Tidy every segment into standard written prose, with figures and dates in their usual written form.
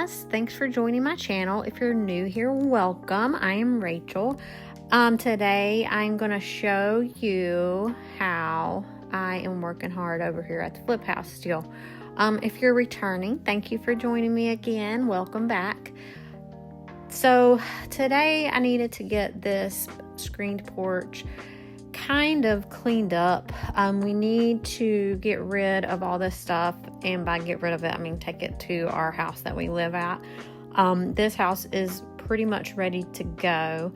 guys. Thanks for joining my channel. If you're new here, welcome. I am Rachel. Today I'm going to show you how I am working hard over here at the flip house still. If you're returning, thank you for joining me again. Welcome back. So today I needed to get this screened porch kind of cleaned up. We need to get rid of all this stuff, and by get rid of it I mean take it to our house that we live at. This house is pretty much ready to go.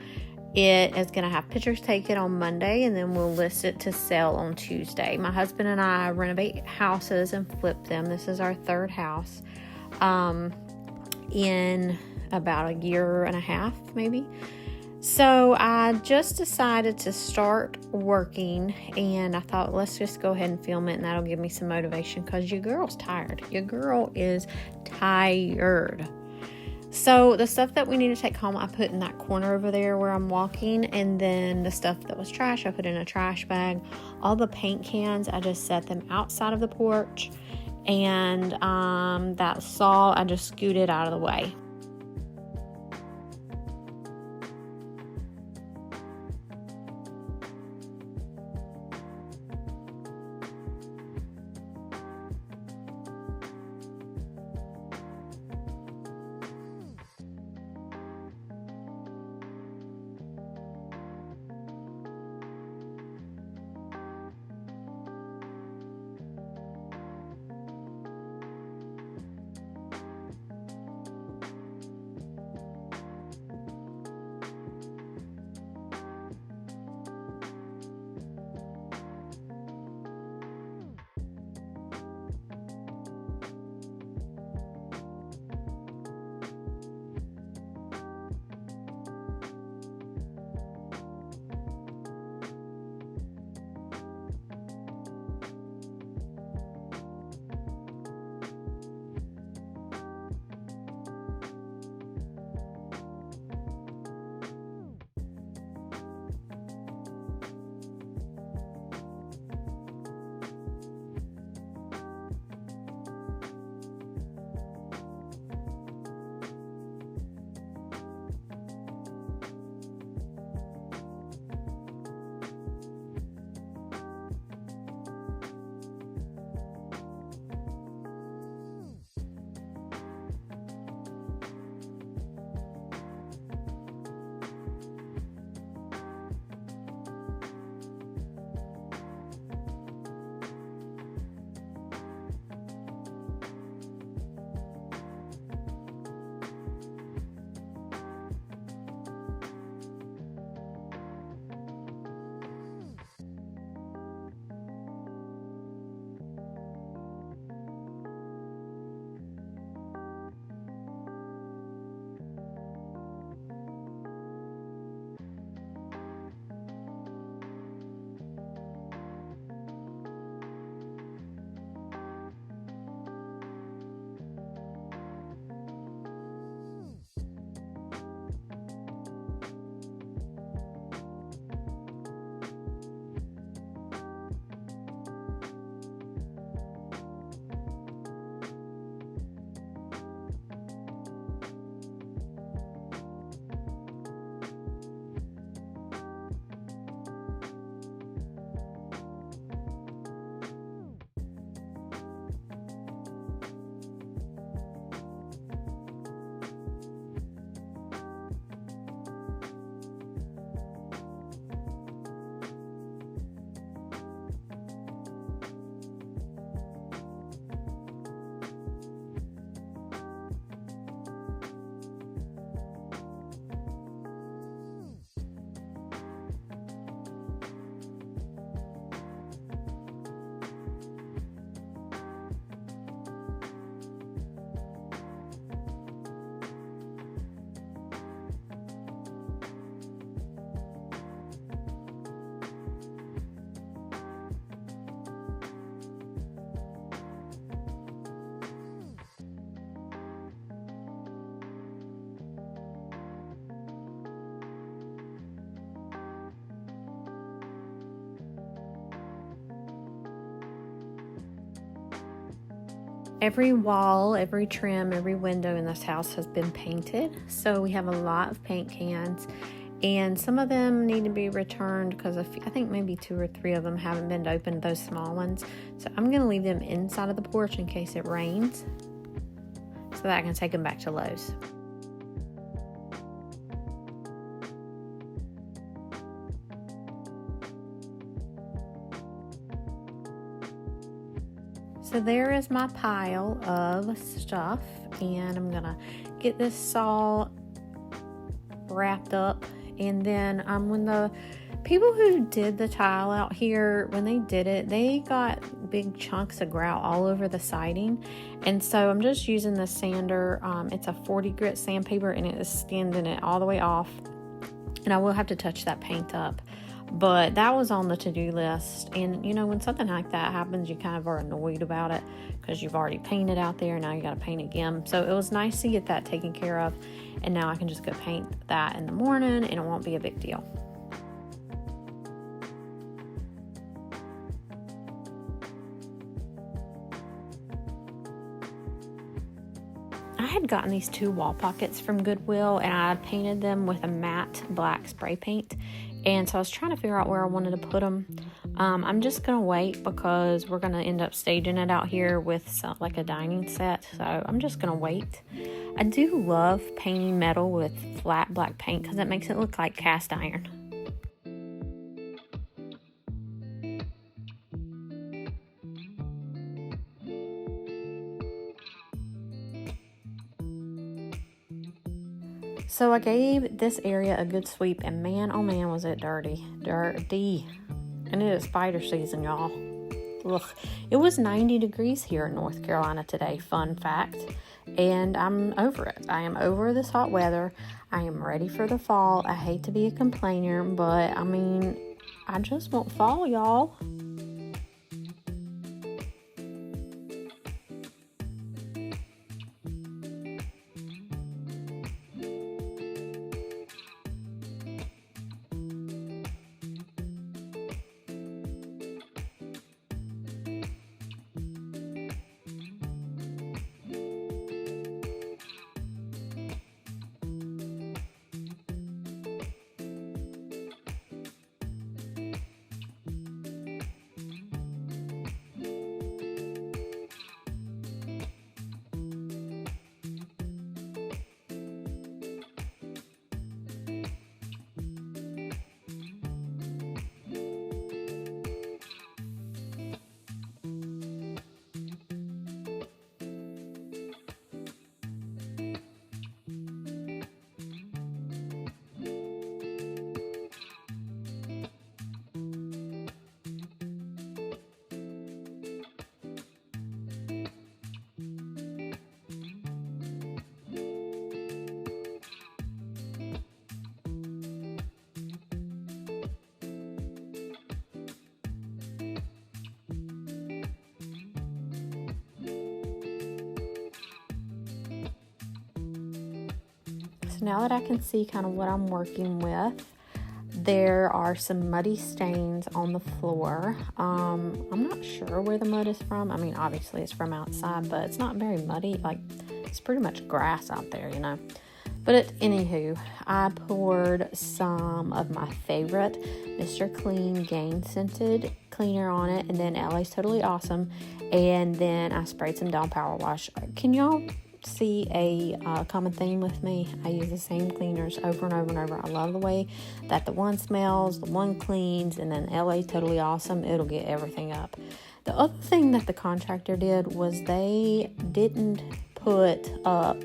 It is going to have pictures taken on Monday, and then we'll list it to sell on Tuesday. My husband and I renovate houses and flip them. This is our third house in about a year and a half maybe. So I just decided to start working, and I thought, let's just go ahead and film it, and that'll give me some motivation because your girl's tired. Your girl is tired. So the stuff that we need to take home, I put in that corner over there where I'm walking, and then the stuff that was trash, I put in a trash bag. All the paint cans, I just set them outside of the porch, and that saw, I just scooted out of the way. Every wall, every trim, every window in this house has been painted. So we have a lot of paint cans, and some of them need to be returned because I think maybe 2 or 3 of them haven't been opened, those small ones. So I'm going to leave them inside of the porch in case it rains so that I can take them back to Lowe's. So there is my pile of stuff, and I'm gonna get this saw wrapped up. And then when the people who did the tile out here, when they did it, they got big chunks of grout all over the siding, and so I'm just using the sander. It's a 40 grit sandpaper, and it is sanding it all the way off, and I will have to touch that paint up. But that was on the to-do list. And you know, when something like that happens, you kind of are annoyed about it because you've already painted out there. Now you got to paint again. So it was nice to get that taken care of. And now I can just go paint that in the morning and it won't be a big deal. I had gotten these 2 wall pockets from Goodwill, and I painted them with a matte black spray paint. And so I was trying to figure out where I wanted to put them. I'm just going to wait because we're going to end up staging it out here with like a dining set. So I'm just going to wait. I do love painting metal with flat black paint because it makes it look like cast iron. So I gave this area a good sweep, and man, oh man, was it dirty. And it is spider season, y'all. Ugh. It was 90 degrees here in North Carolina today, fun fact. And I'm over it. I am over this hot weather. I am ready for the fall. I hate to be a complainer, but I mean, I just want fall, y'all. So now that I can see kind of what I'm working with, there are some muddy stains on the floor. I'm not sure where the mud is from. I mean, obviously it's from outside, but it's not very muddy. Like, it's pretty much grass out there, you know. But anywho, I poured some of my favorite Mr. Clean Gain Scented cleaner on it, and then LA's Totally Awesome, and then I sprayed some Dawn Power Wash. Can y'all see a common theme with me? I use the same cleaners over and over and over. I love the way that the one smells, the one cleans, and then LA's Totally Awesome, it'll get everything up. The other thing that the contractor did was they didn't put up,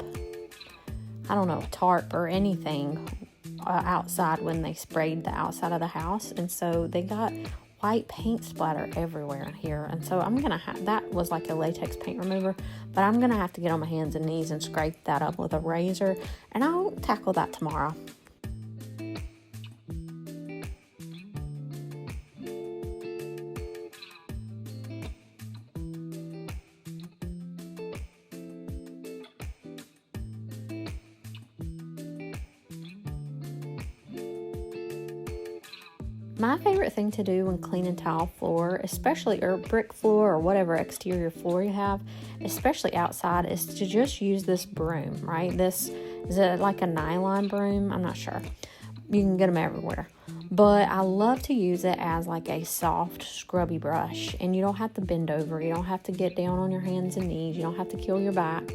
I don't know, a tarp or anything outside when they sprayed the outside of the house, and so they got white paint splatter everywhere in here. And so I'm gonna have, that was like a latex paint remover, but I'm gonna have to get on my hands and knees and scrape that up with a razor, and I'll tackle that tomorrow. My favorite thing to do when cleaning tile floor, especially or brick floor or whatever exterior floor you have, especially outside, is to just use this broom, right? This is like a nylon broom. I'm not sure. You can get them everywhere. But I love to use it as like a soft scrubby brush. And you don't have to bend over. You don't have to get down on your hands and knees. You don't have to kill your back.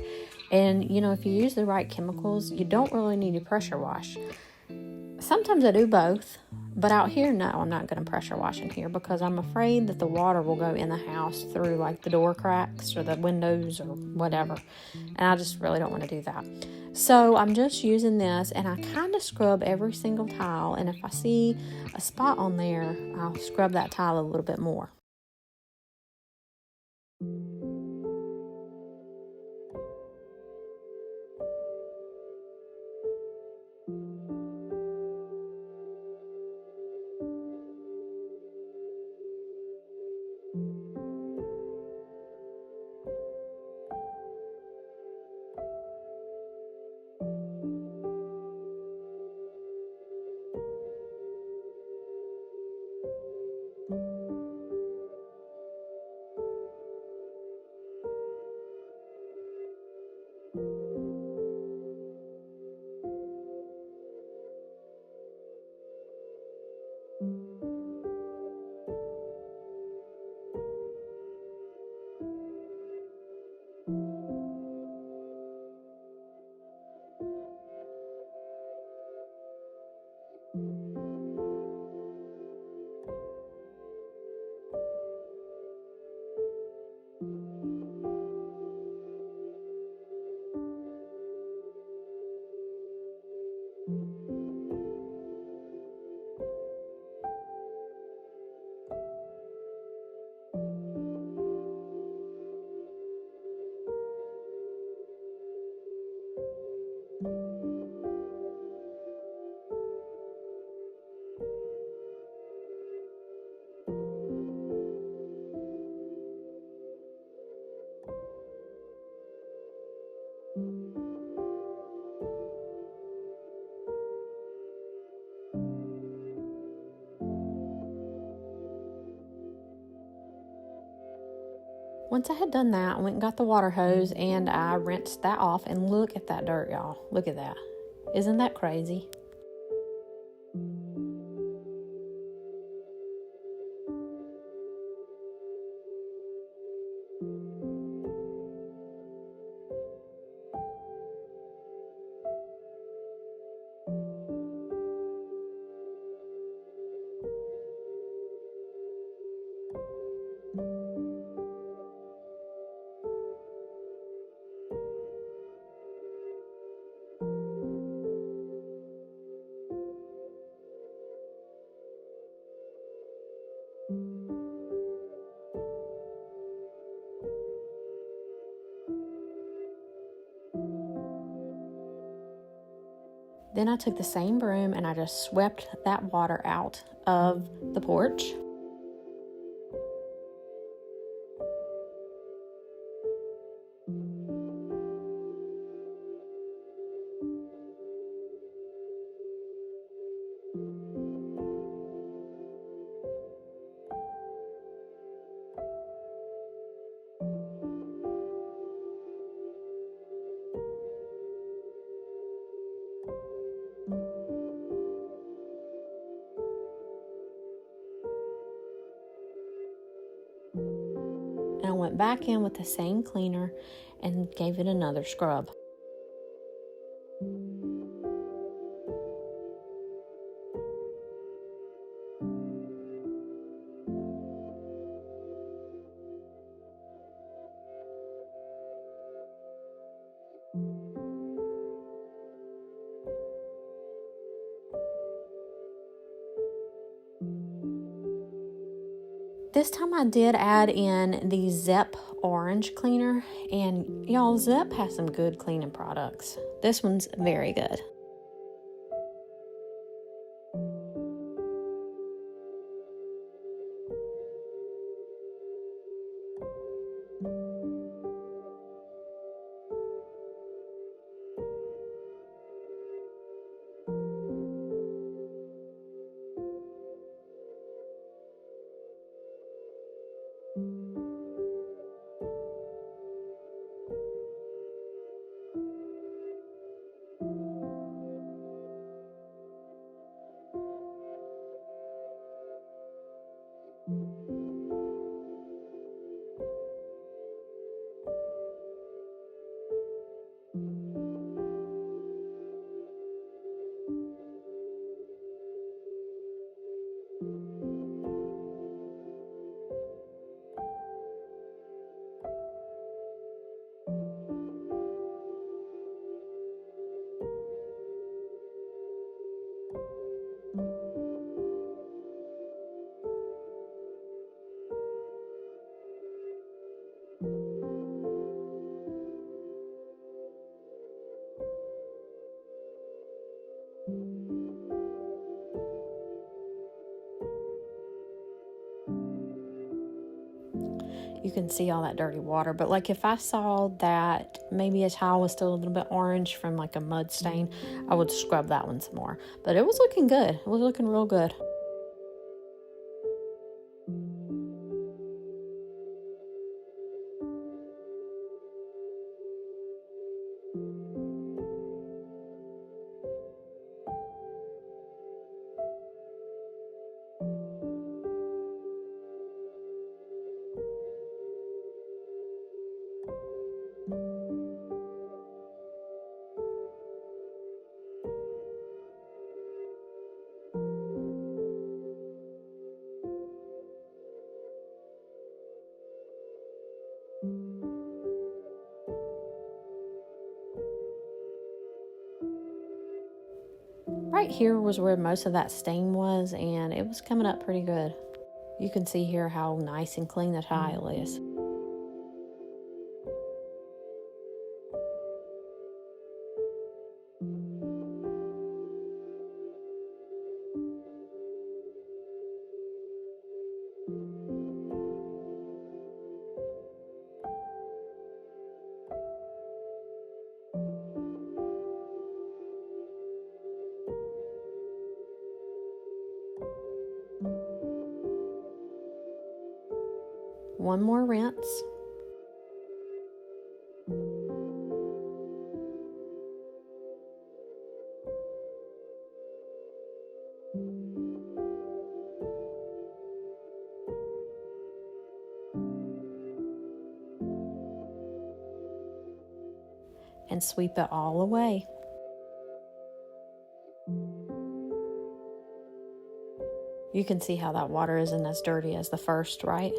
And, if you use the right chemicals, you don't really need to pressure wash. Sometimes I do both, but out here, no, I'm not going to pressure wash in here because I'm afraid that the water will go in the house through like the door cracks or the windows or whatever. And I just really don't want to do that. So I'm just using this, and I kind of scrub every single tile. And if I see a spot on there, I'll scrub that tile a little bit more. Once I had done that, I went and got the water hose and I rinsed that off, and look at that dirt, y'all. Look at that. Isn't that crazy? Then I took the same broom and I just swept that water out of the porch. And I went back in with the same cleaner and gave it another scrub. This time I did add in the Zep orange cleaner, and y'all, Zep has some good cleaning products. This one's very good. You can see all that dirty water. But like if I saw that maybe a tile was still a little bit orange from like a mud stain, I would scrub that one some more. But it was looking good. It was looking real good. Right here was where most of that stain was, and it was coming up pretty good. You can see here how nice and clean the tile is. One more rinse. And sweep it all away. You can see how that water isn't as dirty as the first, right?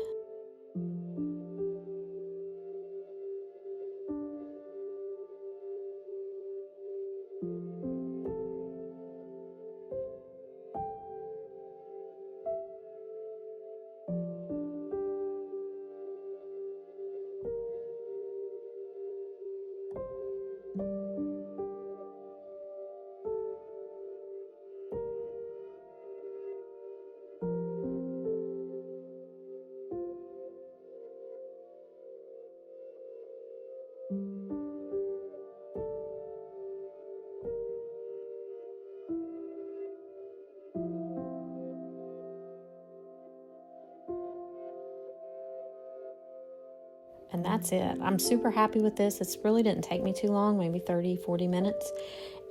And that's it. I'm super happy with this. It really didn't take me too long, maybe 30, 40 minutes.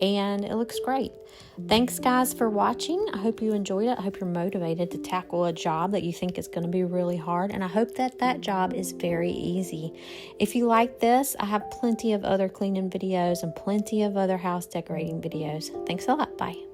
And it looks great. Thanks, guys, for watching. I hope you enjoyed it. I hope you're motivated to tackle a job that you think is going to be really hard. And I hope that that job is very easy. If you like this, I have plenty of other cleaning videos and plenty of other house decorating videos. Thanks a lot. Bye.